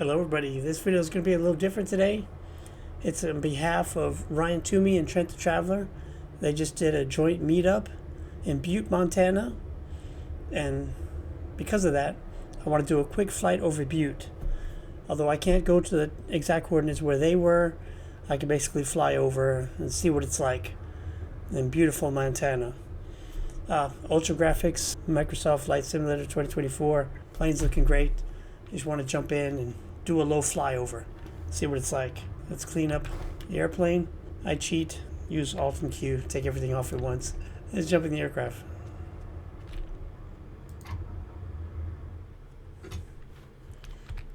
Hello everybody, this video is going to be a little different today. It's on behalf of Ryan Twomey and Trent the Traveler. They just did a joint meetup in Butte, Montana, and because of that I want to do a quick flight over Butte. Although I can't go to the exact coordinates where they were, I can basically fly over and see what it's like in beautiful Montana. Ultra graphics, Microsoft Flight Simulator 2024, plane's looking great. Just want to jump in and do a low flyover, see what it's like. Let's clean up the airplane. I cheat, use Alt and Q, take everything off at once. Let's jump in the aircraft.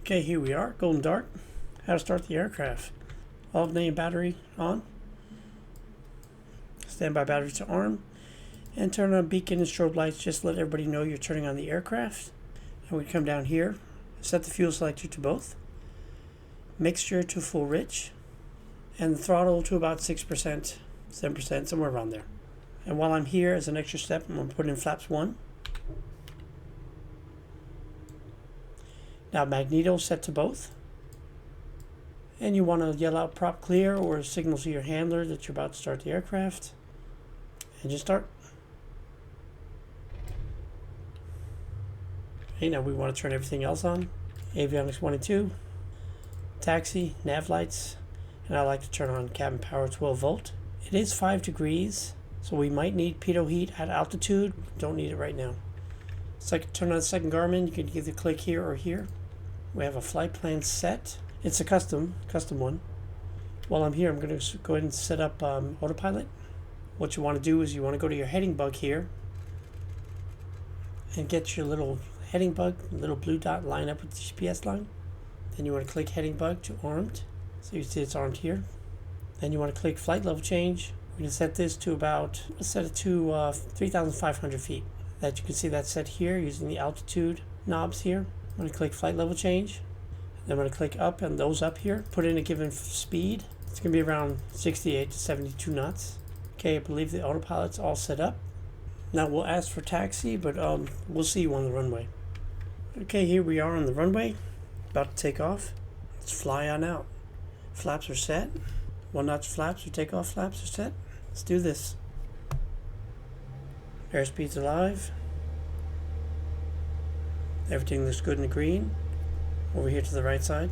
Okay, here we are, golden dart. How to start the aircraft. Alternating battery on. Standby battery to arm. And turn on beacon and strobe lights, just let everybody know you're turning on the aircraft. And we come down here, set the fuel selector to both. Mixture to full rich. And the throttle to about 6%, 7%, somewhere around there. And while I'm here, as an extra step, I'm going to put in flaps 1. Now magneto set to both. And you want to yell out prop clear or signal to your handler that you're about to start the aircraft. And just start. Okay, now we want to turn everything else on. Avionics 1 and 2. Taxi, nav lights. And I like to turn on cabin power 12 volt. It is 5 degrees, so we might need pitot heat at altitude. Don't need it right now. So I can turn on the second Garmin. You can either click here or here. We have a flight plan set. It's a custom one. While I'm here, I'm going to go ahead and set up autopilot. What you want to do is you want to go to your heading bug here and get your little heading bug, little blue dot, line up with the GPS line. Then you want to click heading bug to armed. So you see it's armed here. Then you want to click flight level change. We're going to set this to about, let's set it to 3,500 feet. That you can see that set here using the altitude knobs here. I'm going to click flight level change. Then I'm going to click up and those up here. Put in a given speed. It's going to be around 68 to 72 knots. Okay, I believe the autopilot's all set up. Now we'll ask for taxi, but we'll see you on the runway. Okay, here we are on the runway. About to take off. Let's fly on out. Flaps are set. 1 notch flaps or takeoff flaps are set. Let's do this. Airspeed's alive. Everything looks good in the green. Over here to the right side.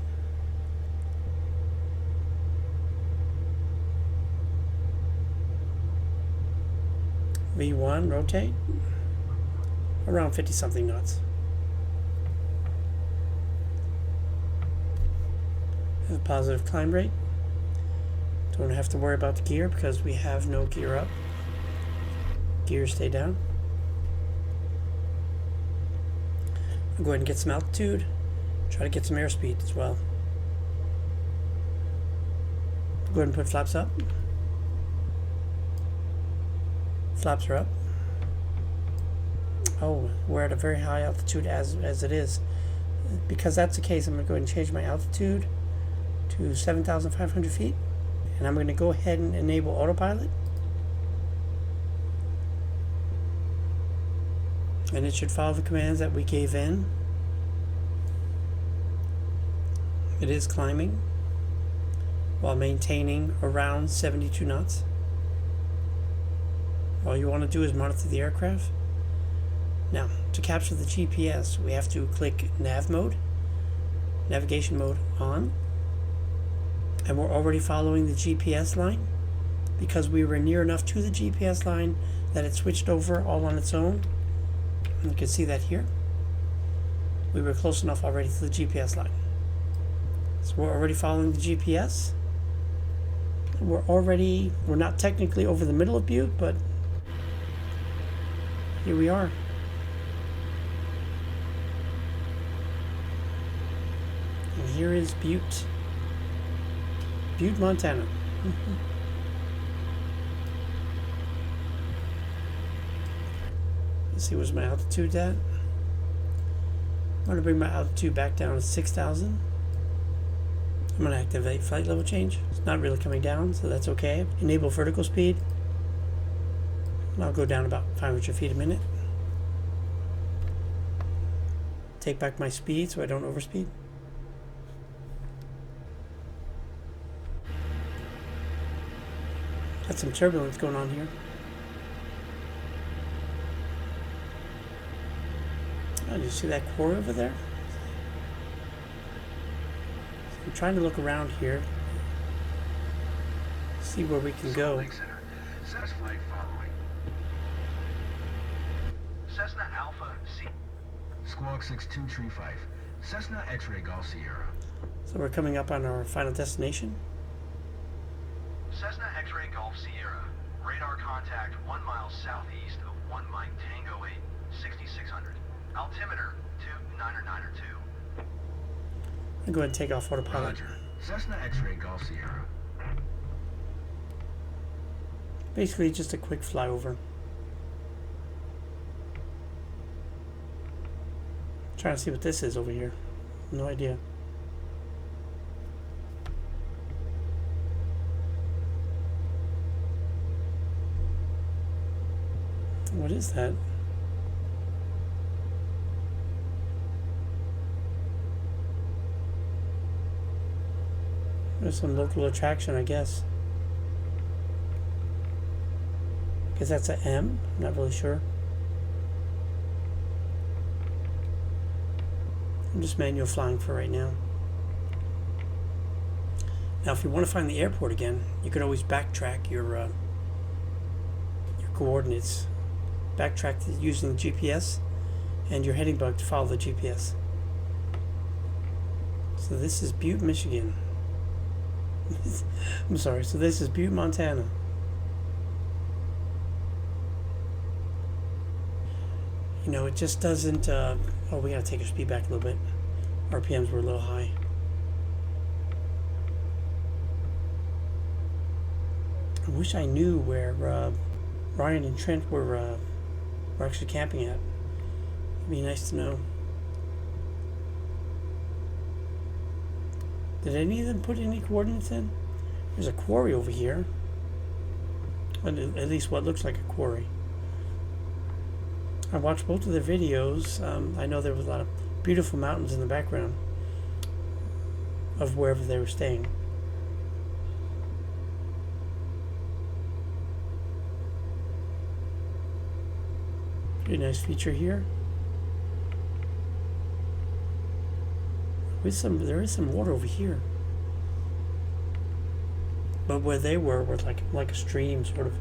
V1, rotate. Around 50 something knots. Have a positive climb rate. Don't have to worry about the gear because we have no gear up. Gears stay down. I'll go ahead and get some altitude. Try to get some airspeed as well. Go ahead and put flaps up. Flaps are up. Oh, we're at a very high altitude as it is. Because that's the case, I'm going to go ahead and change my altitude to 7,500 feet. And I'm going to go ahead and enable autopilot. And it should follow the commands that we gave in. It is climbing while maintaining around 72 knots. All you want to do is monitor the aircraft. Now, to capture the GPS, we have to click nav mode, navigation mode on. And we're already following the GPS line because we were near enough to the GPS line that it switched over all on its own. And you can see that here. We were close enough already to the GPS line. So we're already following the GPS. We're not technically over the middle of Butte, but here we are. And here is Butte. Butte, Montana. Let's see, where's my altitude at? I'm going to bring my altitude back down to 6,000. I'm going to activate flight level change. It's not really coming down, so that's okay. Enable vertical speed. And I'll go down about 500 feet a minute. Take back my speed so I don't overspeed. Got some turbulence going on here. Oh, do you see that quarry over there? I'm trying to look around here, see where we can go. Cessna Alpha C. Squawk 6235. Cessna X-ray Golf Sierra. So we're coming up on our final destination. Cessna X-ray Golf Sierra. Radar contact 1 mile southeast of 1 Mike Tango 8, 6600. Altimeter 299er2. I'll go ahead and take off autopilot. Roger. Cessna X-ray Golf Sierra. Basically just a quick flyover. Trying to see what this is over here. No idea. What is that? There's some local attraction, I guess. Guess that's an M. I'm not really sure. I'm just manual flying for right now. Now, if you want to find the airport again, you can always backtrack your coordinates. Backtrack using the GPS and your heading bug to follow the GPS. So this is Butte, Michigan. I'm sorry. So this is Butte, Montana. You know, it just doesn't. Oh, we gotta take our speed back a little bit. RPMs were a little high. I wish I knew where Ryan and Trent were actually camping at. It'd be nice to know. Did any of them put any coordinates in? There's a quarry over here. At least what looks like a quarry. I watched both of their videos. I know there was a lot of beautiful mountains in the background of wherever they were staying. Pretty nice feature here. There is some water over here, but where they were like a stream sort of.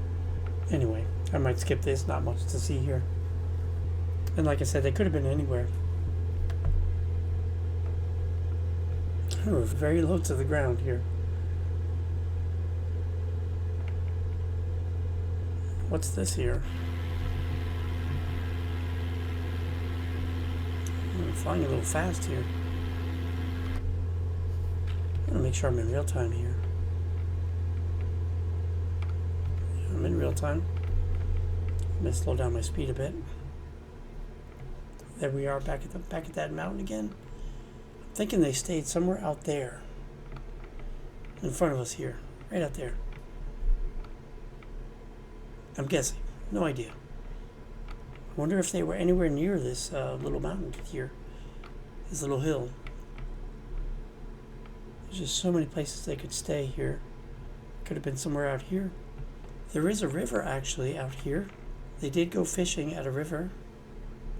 Anyway, I might skip this. Not much to see here. And like I said, they could have been anywhere. We're very low to the ground here. What's this here? I'm flying a little fast here. I'm gonna make sure I'm in real time here. Yeah, I'm in real time. I'm gonna slow down my speed a bit. There we are, back at that mountain again. I'm thinking they stayed somewhere out there, in front of us here, right out there. I'm guessing, no idea. I wonder if they were anywhere near this little mountain here, this little hill. There's just so many places they could stay here. Could have been somewhere out here. There is a river actually out here. They did go fishing at a river.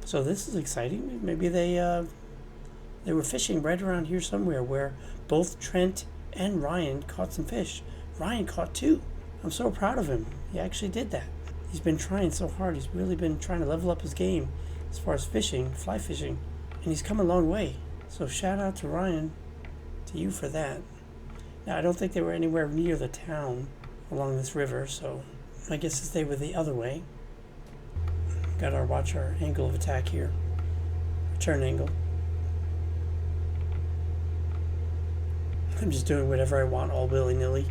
So this is exciting. Maybe they were fishing right around here somewhere where both Trent and Ryan caught some fish. Ryan caught 2. I'm so proud of him. He actually did that. He's been trying so hard. He's really been trying to level up his game as far as fishing, fly fishing, and he's come a long way. So shout out to Ryan, to you for that. Now I don't think they were anywhere near the town along this river, so I guess they were the other way. Got our watch our angle of attack here. Turn angle. I'm just doing whatever I want, all willy-nilly.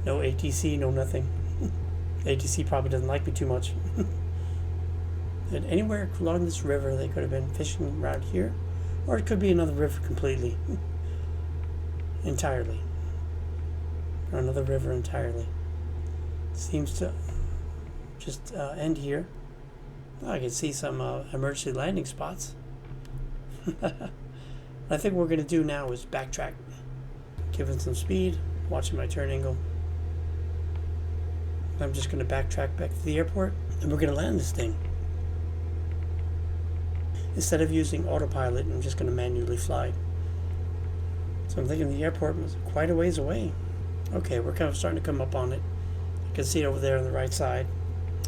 No ATC, no nothing. ATC probably doesn't like me too much. And anywhere along this river, they could have been fishing around here, or it could be another river completely, entirely, or another river entirely. Seems to just end here. I can see some emergency landing spots. What I think we're going to do now is backtrack. Giving some speed, watching my turn angle. I'm just going to backtrack back to the airport, and we're going to land this thing. Instead of using autopilot, I'm just going to manually fly. So I'm thinking the airport was quite a ways away. Okay, we're kind of starting to come up on it. You can see it over there on the right side.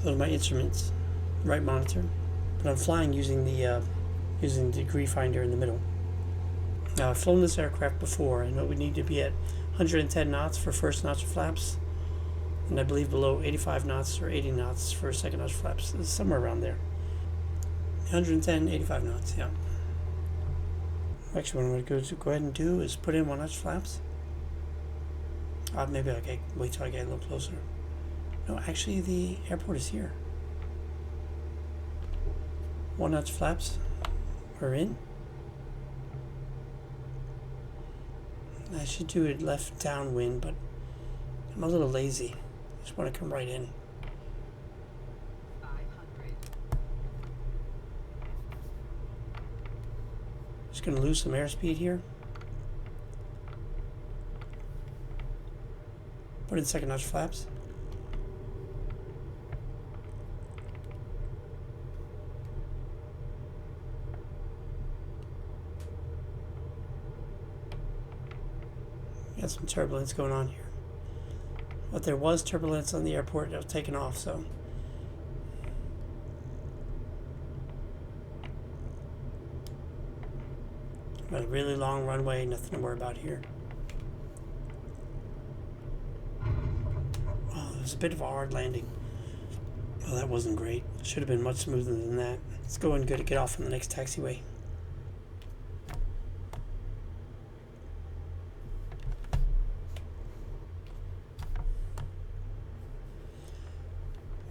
Those are my instruments, right monitor. But I'm flying using the degree finder in the middle. Now, I've flown this aircraft before. I know we need to be at 110 knots for first notch flaps, and I believe below 85 knots or 80 knots for second notch flaps. It's somewhere around there. 110, 85 knots, yeah. Actually, what I'm going to go ahead and do is put in 1 notch flaps. Maybe I'll wait till I get a little closer. No, actually, the airport is here. 1 notch flaps are in. I should do it left downwind, but I'm a little lazy. I just want to come right in. 500. Just going to lose some airspeed here. Put in second notch flaps. Got some turbulence going on here. But there was turbulence on the airport that was taken off, so. Got a really long runway, nothing to worry about here. Wow, it was a bit of a hard landing. Well, that wasn't great. Should have been much smoother than that. Let's go and get off on the next taxiway.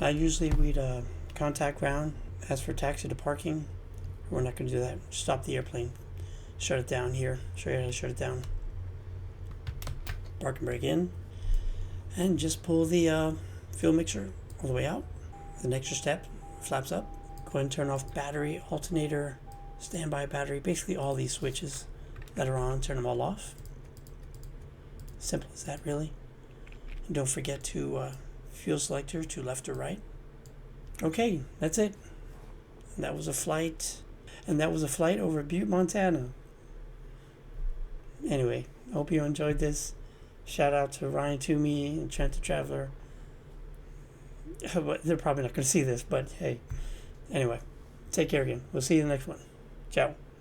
Now, usually we'd contact ground, ask for taxi to parking. We're not going to do that. Stop the airplane. Shut it down here. Show you how to shut it down. Park and brake in. And just pull the fuel mixture all the way out. The next step, flaps up. Go ahead and turn off battery, alternator, standby battery. Basically all these switches that are on, turn them all off. Simple as that, really. And don't forget to fuel selector to left or right. Okay, that's it. And that was a flight. And that was a flight over Butte, Montana. Anyway, I hope you enjoyed this. Shout out to Ryan Twomey and Trent the Traveler. They're probably not going to see this, but hey. Anyway, take care again. We'll see you in the next one. Ciao.